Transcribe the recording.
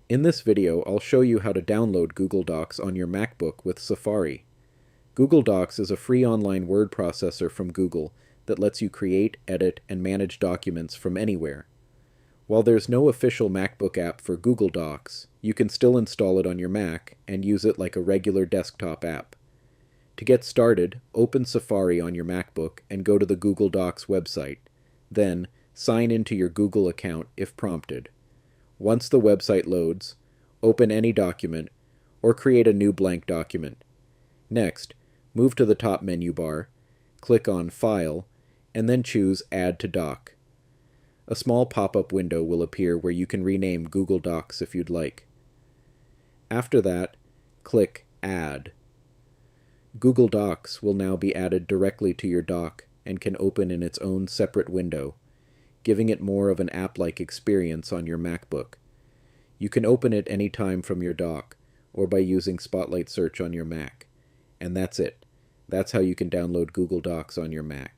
In this video, I'll show you how to download Google Docs on your MacBook with Safari. Google Docs is a free online word processor from Google that lets you create, edit, and manage documents from anywhere. While there's no official MacBook app for Google Docs, you can still install it on your Mac and use it like a regular desktop app. To get started, open Safari on your MacBook and go to the Google Docs website. Then, sign into your Google account if prompted. Once the website loads, open any document, or create a new blank document. Next, move to the top menu bar, click on File, and then choose Add to Doc. A small pop-up window will appear where you can rename Google Docs if you'd like. After that, click Add. Google Docs will now be added directly to your dock and can open in its own separate window, giving it more of an app-like experience on your MacBook. You can open it anytime from your dock, or by using Spotlight Search on your Mac. And that's it. That's how you can download Google Docs on your Mac.